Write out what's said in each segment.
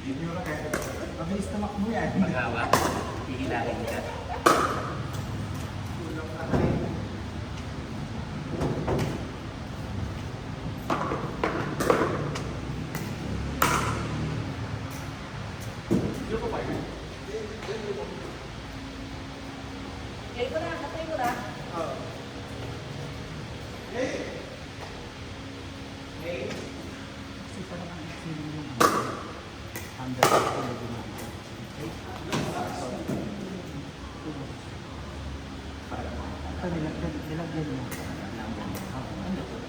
Hindi mo na kaya. Mabilis na makmo yan. Magawa. Hihilahin ka. Kaya ko na, katay ko na. Kasi parang ang feeling mo naman. Under the ito, nilagyan mo. Ano to?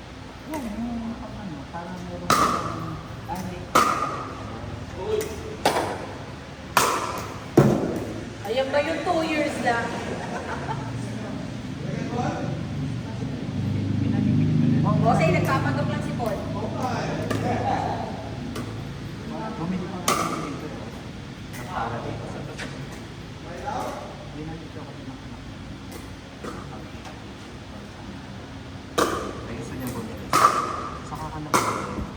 Yan, yung ano, parang meron Ayan ba yung 2 years na? O, say, nagpapanggap lang si Paul. bumili pa nga ng dito. Para dito sa hindi na dito kasi nakanak. Ay, gusto niya bumili. Saka ka na bumili.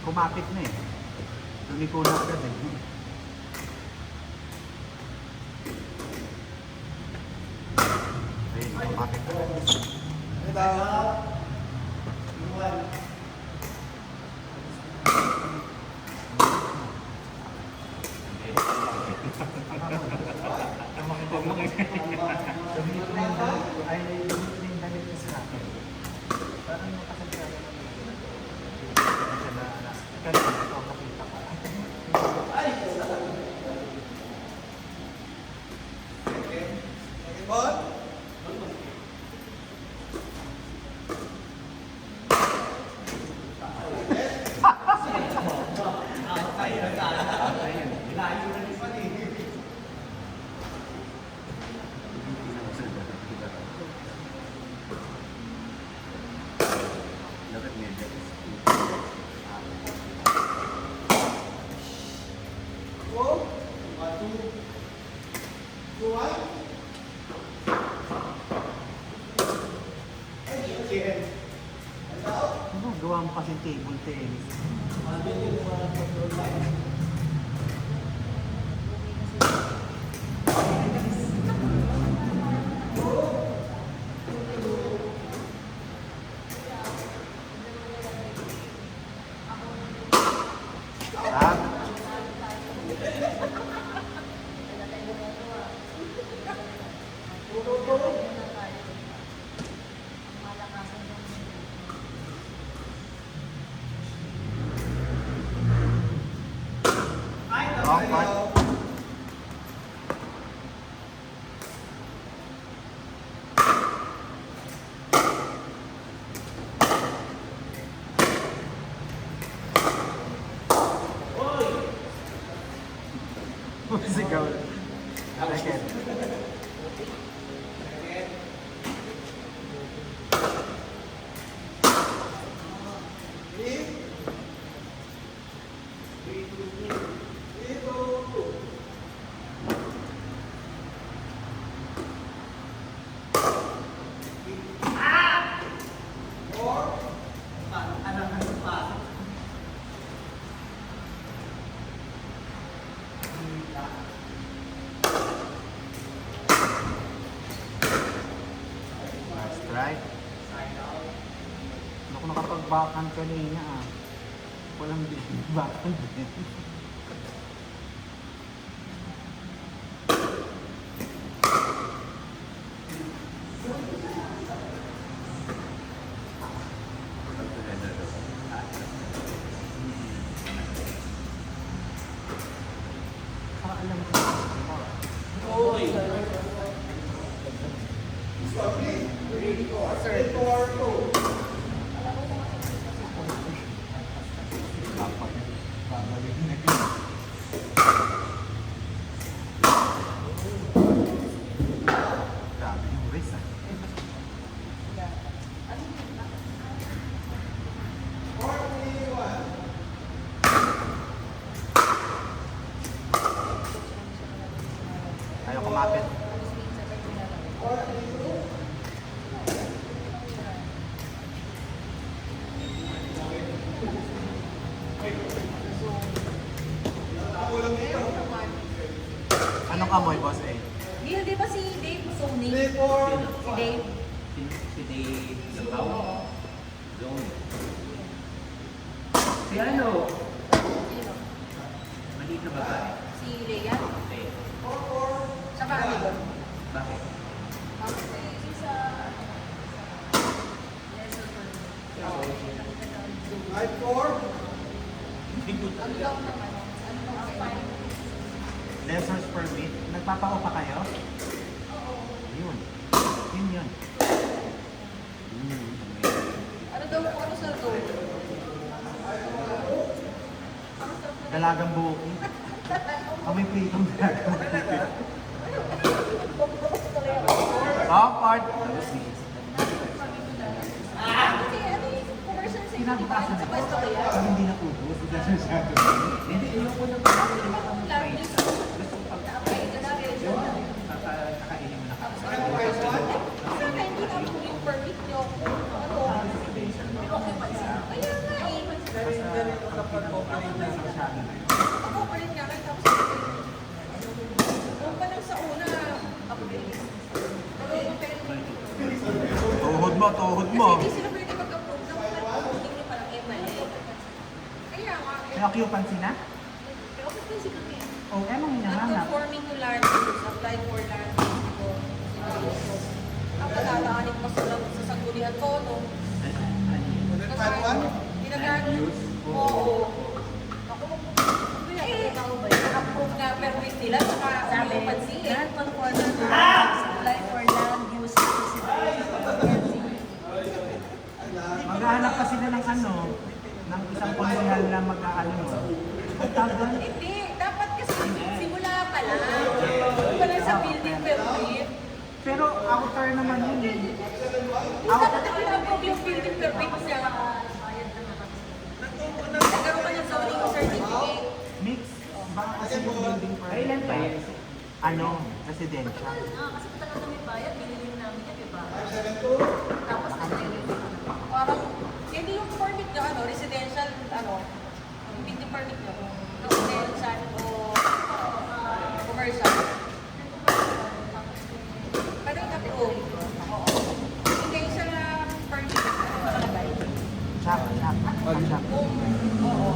Kumapit na eh. Lumiko na agad eh. Ayun, kumapit na. Dumit na yung damit ko. Ay, dumit na yung damit ko sa akin. Parang makasagrada naman. Kasi ito ang nakita ko. Ano, gawa mo kasi table tennis. Ah, wrong part. Sigaw. Again. Last try. Ako nakapag-backhand kanina ah. Walang backhand din. Saka alam ko. Dapat babalik na Kumapit. Tapos minsan pag pinapay. Anong amoy, boss eh? Di ba si Dave Sony? Si Dave. Si Dave Labaw. Zone. Si ano? Sino? Maliit na babae. Si Leia. Hindi. Tsaka ano doon? Bakit? Si sa... Ang long naman. Ano nung fine? Lessons permit. Nagpapako pa kayo? Yun. Yun. Ano daw po? Ano sa doon? Dalagang buhok. Kami pritong dalagang buhok. Backward. Kasi ano yung commercial sa Kinabukasan sa na. pwesto kaya? Kami hindi natubos. Ito siya siya. Hindi, yung ko na ba? Gusto ko pag-apply ka na rin. Kakainin mo na kami. Kasi na hindi na po yung permit nyo. Ano? Okay pa siya. Kaya nga eh. Ako pa rin nga. Tapos kung pa lang sa una, upgrade. Pero yung Tuhod mo. Kasi hindi sila pwede mag-approve ng mga hindi parang MLA. Kaya nga. May occupancy na? Pero okay kasi kami. O, emang hinahanap. Non-conforming to land use, applied for land use ko. Ang palalaanin pa sa sanggunian ko, no? Ginagamit. Oo. Ako approve na permit nila, saka sabi pansin. Non-conforming to apply for land use Maghahanap pa sila ng ano, ng isang komunal na mag-aano mo. Tagal. Hindi, dapat kasi simula pa lang. Pa lang sa building permit. Pero outer naman yun eh. Dapat na approve yung building permit niya. Nagkaroon ka ng zoning certificate. Mix. Baka kasi yung building permit. Kailan pa yan? Ano, residential. kasi talaga kami bayad, binili namin yan, di ba? Tapos Parang, hindi yung permit nyo, ano, residential, ano, yung building permit nyo, residential o commercial. Pero yung approve. Oo. Hindi kayo sa permit, ano nakalagay? Shop. Kung, oo.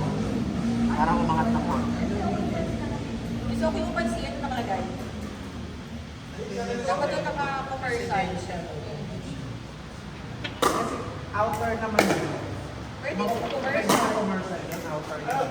Parang umangat na po. Gusto ko yung pansin, ano nakalagay? Dapat yung naka-commercial. Outer naman yun. Pwede yung Pwede commercial. sa commercial yan, outer yun.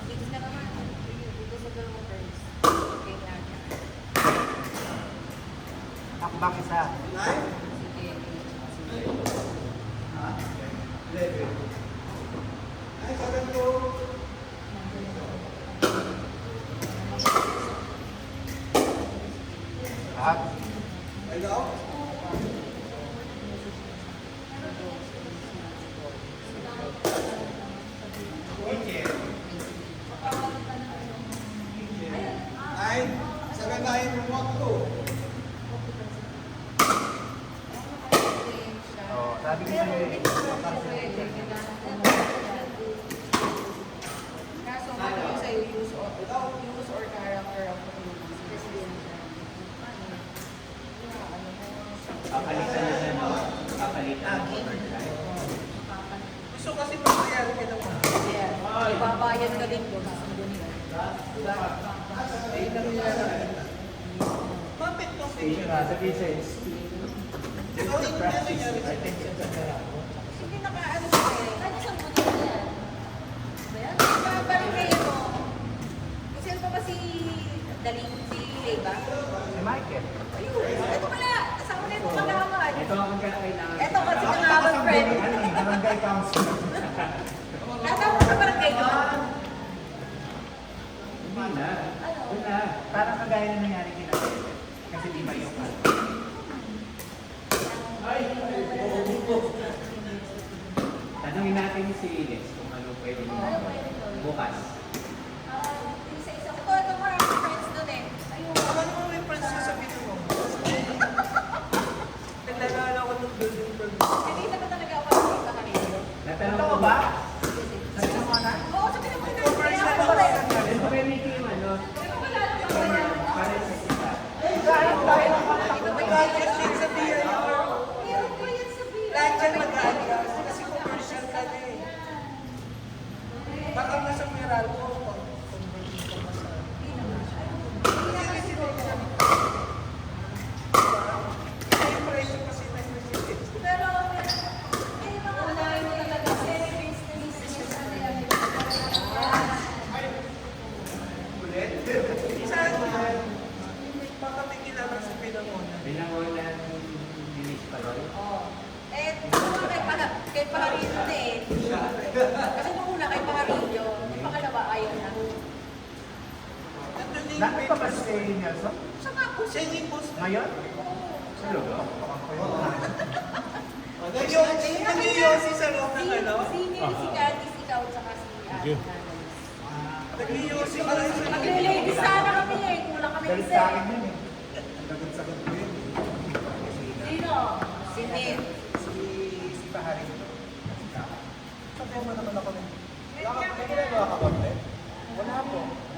Fix ka naman. Dito sa dalawang terms. Okay na yan. Takbak isa. Sige. At sabi ko sa'yo eh. Kaso ano yung sa'yo, use or character of the presidential. Papalitan na na, no? Papalitan ng motorcycle. Gusto kasi magbayari ka naman. Yeah. Ibabayad ka din doon sa sanggunian. Bakit no? Station nga, sabi sa Ikaw yung nangyayari sa Hindi naka-ano siya eh. Ano sa mga yan? Ba yan? Parang kayo mo. Kasi ano pa ba si Daling, si Leyba? Si Michael. Ayun. Ito pala. Kasama na itong kalaman. Ito ang kailangan. Ito kasi kalaman friend. Barangay Barangay council. Tatawag sa barangay doon. Hindi na. Yun na. Parang kagaya na nangyari kina kasi di ba yung Tanungin natin si Ines kung ano pwede bukas. Isa-isa ko. Ito maraming friends doon eh. Ayun. Ano mo may friends ko sa video mo? Naglalala ko ng building permit. Kanina ba talaga ako nakita kanina? Natanong Ito ko ba? Sabi mo na? Oo, sabi naman na. Commercial Kaya ako wala. Ito ba yung meeting ano? Wala naman. Para sa sita. Dahil Nag-adjust din sa BIR. Meron ko yan sa bilang. Lahat dyan nag-adjust kasi commercial ka na eh. Baka nasa mural ko. Converting ka pa sa... May presyo kasi na residence. Pero, eh, mga unahin mo talaga. Service na business na yan. Isa baka may kilala sa Pinangonan. Binangonan Denise Palol. Oo. Eh, siguro kay Paharillo na eh. Kasi nung una kay Paharillo, yung pangalawa ayaw na. Nandun din Nakita pa si Nelson? Sa nga po siya yung post. Ngayon? Sa logo. Nag-iossi sa loob ng ano? Si Candice, ikaw, tsaka si Ate Nanay. Nag-iossi ka lang sa Magle-ladies sana kami eh. Kulang kami Galit isa sa eh. akin yun eh. Lagot-sagot ko yun. Sino? Si Ned. Si Bahari. Sabi mo naman ako rin. Wala ka ginagawa ka ba, Brett?